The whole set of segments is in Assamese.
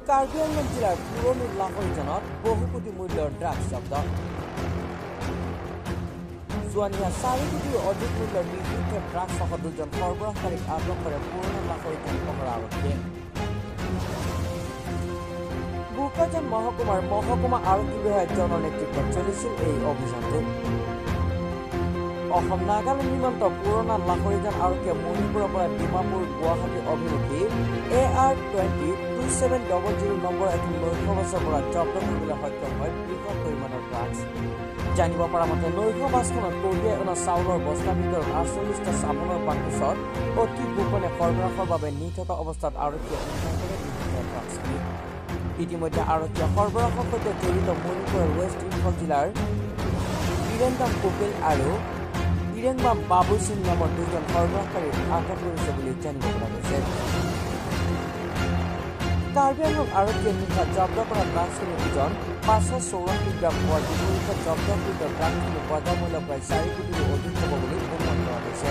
কাৰ্বি আংলং জিলাৰ পুৰণি লাহৰীজনত বহু কোটি মূল্যৰ ড্ৰাগছ জব্দ জোৱানিয়া 4 কোটিৰ অধিক মূল্যৰ নিষিদ্ধ ড্ৰাগছসহ 2জন সৰবৰাহকাৰীক আটক কৰে পুৰণি লাহৰীজন পহৰা আৰক্ষীয়ে বোকাজান মহকুমাৰ মহকুমা আৰক্ষী বিভাগজনৰ নেতৃত্বত চলিছিল এই অভিযানটো অসম নাগালেণ্ড সীমান্ত পুৰণা লাহৰীজন আৰক্ষীয়ে মণিপুৰৰ পৰা ডিমাপুৰ গুৱাহাটী অভিমুখী AR-20-2700 নম্বৰ এখন নৈশ বাছৰ পৰা জব্দ কৰিবলৈ সক্ষম হয় বৃহৎ পৰিমাণৰ ড্ৰাগছ জানিব পৰা মতে নৈশ বাছখনত কঢ়িয়াই অনা চাউলৰ বস্তাৰ ভিতৰত 48টা চাবোনৰ বাকচত অতি গোপনে সৰবৰাহৰ বাবে নি থকা অৱস্থাত আৰক্ষীয়ে উদ্ধাৰ কৰে ড্ৰাগছখিনি ইতিমধ্যে আৰক্ষীয়ে সৰবৰাহৰ সৈতে জড়িত মণিপুৰৰ ৱেষ্ট ইম্ফল জিলাৰ বীৰেন্দ্ৰ কোকিল আৰু ইৰেংমা বাবু সিং নামৰ 2জন সৰবৰাহকাৰীক আটক কৰিছে বুলি জানিব পৰা গৈছে কাৰ্বি আংলং আৰক্ষীয়ে নিশা জব্দ কৰা ড্ৰাগছখিনিৰ ওজন 584 গ্ৰাম হোৱাৰ বিপৰীতে জব্দকৃত ড্ৰাগছখিনি বজাৰ মূল্য প্ৰায় 4 কোটিৰো অধিক হ'ব বুলি অনুমান কৰা হৈছে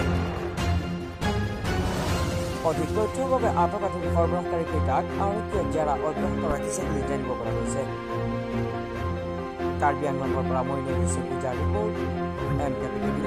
অধিক তথ্যৰ বাবে আটকাধীন সৰবৰাহকাৰীকেইটাক আৰক্ষীয়ে জেৰা অব্যাহত ৰাখিছে বুলি জানিব পৰা গৈছে কাৰ্বি আংলঙৰ পৰা মই নিউজ ৰিপৰ্ট এম কেপিটেল